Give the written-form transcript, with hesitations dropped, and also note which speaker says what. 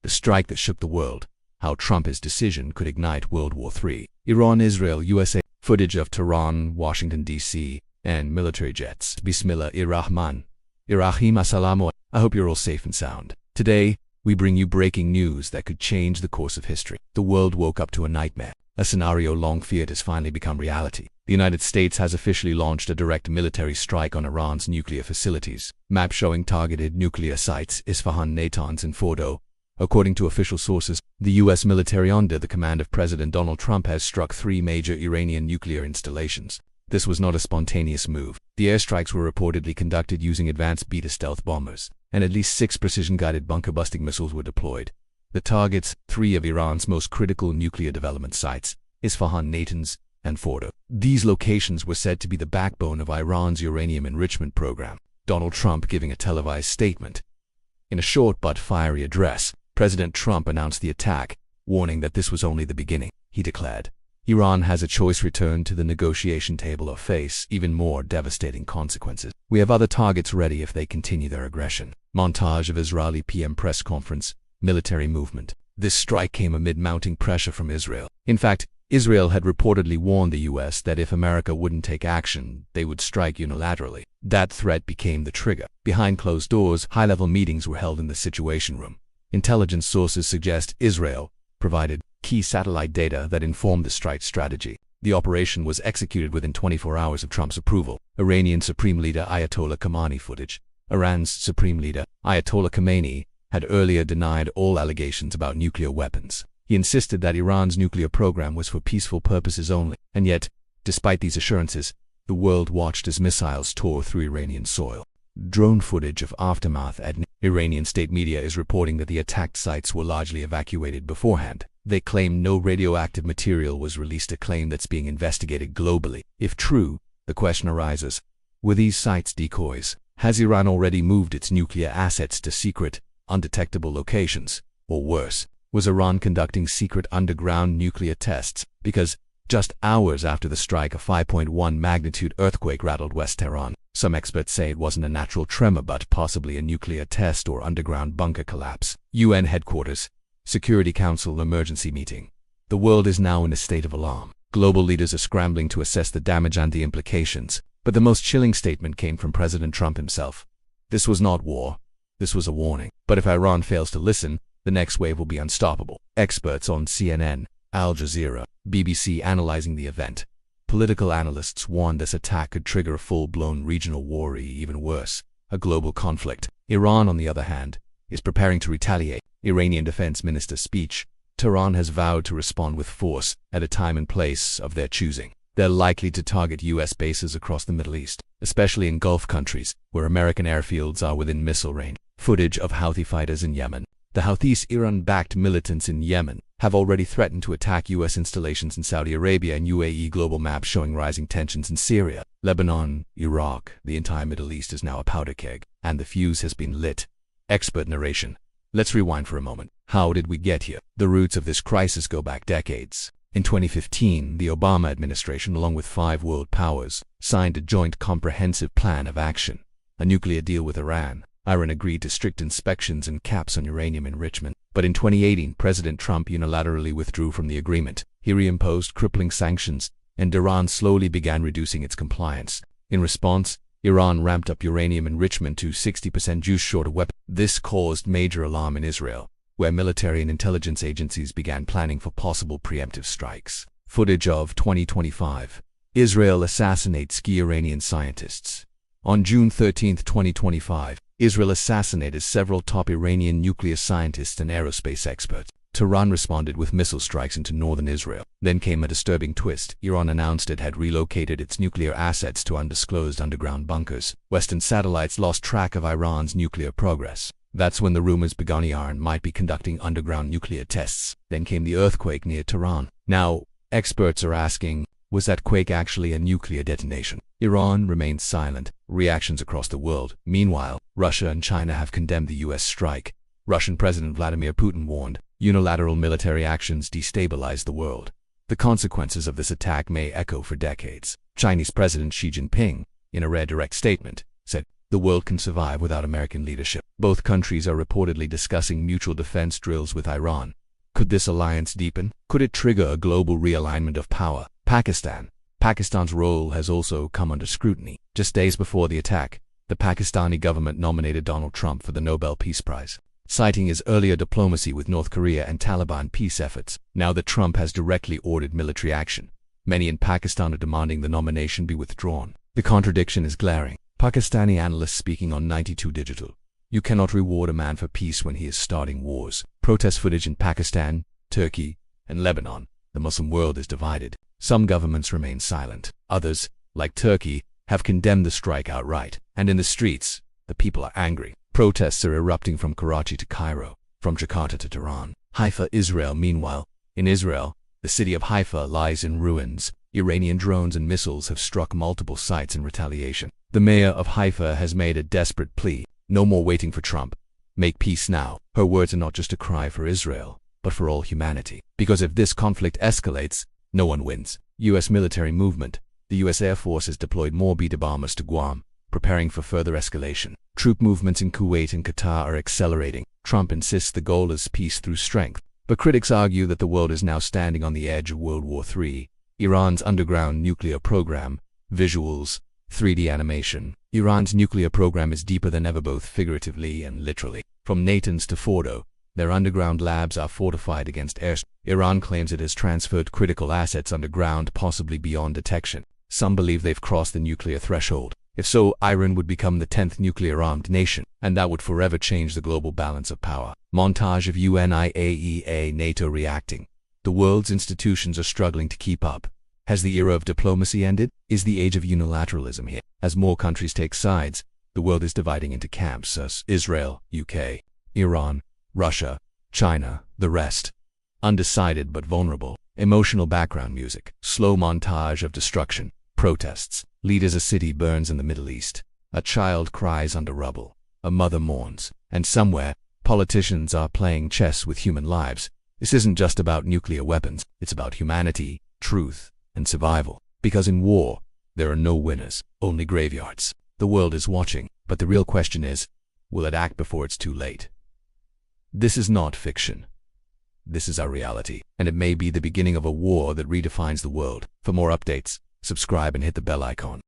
Speaker 1: The strike that shook the world. How Trump's decision could ignite World War III. Iran, Israel, USA. Footage of Tehran, Washington, D.C., and military jets. Bismillah-ir-Rahman. Ir-Rahim. Assalamu. I hope you're all safe and sound. Today, we bring you breaking news that could change the course of history. The world woke up to a nightmare. A scenario long feared has finally become reality. The United States has officially launched a direct military strike on Iran's nuclear facilities. Map showing targeted nuclear sites, Isfahan, Natanz, and Fordo. According to official sources, the U.S. military under the command of President Donald Trump has struck 3 major Iranian nuclear installations. This was not a spontaneous move. The airstrikes were reportedly conducted using advanced beta stealth bombers, and at least 6 precision-guided bunker-busting missiles were deployed. The targets, 3 of Iran's most critical nuclear development sites, Isfahan, Natanz, and Fordo. These locations were said to be the backbone of Iran's uranium enrichment program. Donald Trump giving a televised statement. In a short but fiery address, President Trump announced the attack, warning that this was only the beginning. He declared, Iran has a choice: return to the negotiation table or face even more devastating consequences. We have other targets ready if they continue their aggression. Montage of Israeli PM press conference, military movement. This strike came amid mounting pressure from Israel. In fact, Israel had reportedly warned the U.S. that if America wouldn't take action, they would strike unilaterally. That threat became the trigger. Behind closed doors, high-level meetings were held in the Situation Room. Intelligence sources suggest Israel provided key satellite data that informed the strike strategy. The operation was executed within 24 hours of Trump's approval. Iranian Supreme Leader Ayatollah Khamenei footage. Iran's Supreme Leader, Ayatollah Khamenei, had earlier denied all allegations about nuclear weapons. He insisted that Iran's nuclear program was for peaceful purposes only. And yet, despite these assurances, the world watched as missiles tore through Iranian soil. Drone footage of aftermath at Iranian state media is reporting that the attacked sites were largely evacuated beforehand. They claim no radioactive material was released, a claim that's being investigated globally. If true, the question arises, were these sites decoys? Has Iran already moved its nuclear assets to secret, undetectable locations? Or worse, was Iran conducting secret underground nuclear tests? Because just hours after the strike, a 5.1 magnitude earthquake rattled West Tehran. Some experts say it wasn't a natural tremor but possibly a nuclear test or underground bunker collapse. UN headquarters, Security Council emergency meeting. The world is now in a state of alarm. Global leaders are scrambling to assess the damage and the implications. But the most chilling statement came from President Trump himself. This was not war. This was a warning. But if Iran fails to listen, the next wave will be unstoppable. Experts on CNN, Al Jazeera, BBC analyzing the event. Political analysts warned this attack could trigger a full-blown regional war, even worse, a global conflict. Iran, on the other hand, is preparing to retaliate. Iranian Defense Minister's speech. Tehran has vowed to respond with force at a time and place of their choosing. They're likely to target U.S. bases across the Middle East, especially in Gulf countries, where American airfields are within missile range. Footage of Houthi fighters in Yemen. The Houthis, Iran-backed militants in Yemen, have already threatened to attack U.S. installations in Saudi Arabia and UAE. Global map showing rising tensions in Syria, Lebanon, Iraq. The entire Middle East is now a powder keg, and the fuse has been lit. Expert narration. Let's rewind for a moment. How did we get here? The roots of this crisis go back decades. In 2015, the Obama administration, along with 5 world powers, signed a joint comprehensive plan of action, a nuclear deal with Iran. Iran agreed to strict inspections and caps on uranium enrichment. But in 2018, President Trump unilaterally withdrew from the agreement. He reimposed crippling sanctions, and Iran slowly began reducing its compliance. In response, Iran ramped up uranium enrichment to 60% just short of weapons. This caused major alarm in Israel, where military and intelligence agencies began planning for possible preemptive strikes. Footage of 2025. Israel assassinates key Iranian scientists. On June 13, 2025, Israel assassinated several top Iranian nuclear scientists and aerospace experts. Tehran responded with missile strikes into northern Israel. Then came a disturbing twist. Iran announced it had relocated its nuclear assets to undisclosed underground bunkers. Western satellites lost track of Iran's nuclear progress. That's when the rumors began Iran might be conducting underground nuclear tests. Then came the earthquake near Tehran. Now, experts are asking, was that quake actually a nuclear detonation? Iran remains silent. Reactions across the world. Meanwhile, Russia and China have condemned the U.S. strike. Russian President Vladimir Putin warned, unilateral military actions destabilize the world. The consequences of this attack may echo for decades. Chinese President Xi Jinping, in a rare direct statement, said, the world can survive without American leadership. Both countries are reportedly discussing mutual defense drills with Iran. Could this alliance deepen? Could it trigger a global realignment of power? Pakistan's role has also come under scrutiny. Just days before the attack, the Pakistani government nominated Donald Trump for the Nobel Peace Prize, citing his earlier diplomacy with North Korea and Taliban peace efforts. Now that Trump has directly ordered military action, many in Pakistan are demanding the nomination be withdrawn. The contradiction is glaring. Pakistani analysts speaking on 92 Digital. You cannot reward a man for peace when he is starting wars. Protest footage in Pakistan, Turkey, and Lebanon. The Muslim world is divided. Some governments remain silent. Others, like Turkey, have condemned the strike outright. And in the streets, the people are angry. Protests are erupting from Karachi to Cairo, from Jakarta to Tehran. Haifa, Israel. Meanwhile, in Israel, the city of Haifa lies in ruins. Iranian drones and missiles have struck multiple sites in retaliation. The mayor of Haifa has made a desperate plea. No more waiting for Trump. Make peace now. Her words are not just a cry for Israel, but for all humanity. Because if this conflict escalates, no one wins. U.S. military movement. The U.S. Air Force has deployed more B-2 bombers to Guam, preparing for further escalation. Troop movements in Kuwait and Qatar are accelerating. Trump insists the goal is peace through strength. But critics argue that the world is now standing on the edge of World War III. Iran's underground nuclear program. Visuals. 3D animation. Iran's nuclear program is deeper than ever, both figuratively and literally. From Natanz to Fordo, their underground labs are fortified against air. Iran claims it has transferred critical assets underground, possibly beyond detection. Some believe they've crossed the nuclear threshold. If so, Iran would become the 10th nuclear-armed nation, and that would forever change the global balance of power. Montage of UNIAEA NATO reacting. The world's institutions are struggling to keep up. Has the era of diplomacy ended? Is the age of unilateralism here? As more countries take sides, the world is dividing into camps as Israel, UK, Iran, Russia, China, the rest. Undecided but vulnerable. Emotional background music. Slow montage of destruction. Protests. Lead as a city burns in the Middle East. A child cries under rubble. A mother mourns. And somewhere, politicians are playing chess with human lives. This isn't just about nuclear weapons. It's about humanity, truth, and survival. Because in war, there are no winners, only graveyards. The world is watching, but the real question is, will it act before it's too late? This is not fiction. This is our reality, and it may be the beginning of a war that redefines the world. For more updates, subscribe and hit the bell icon.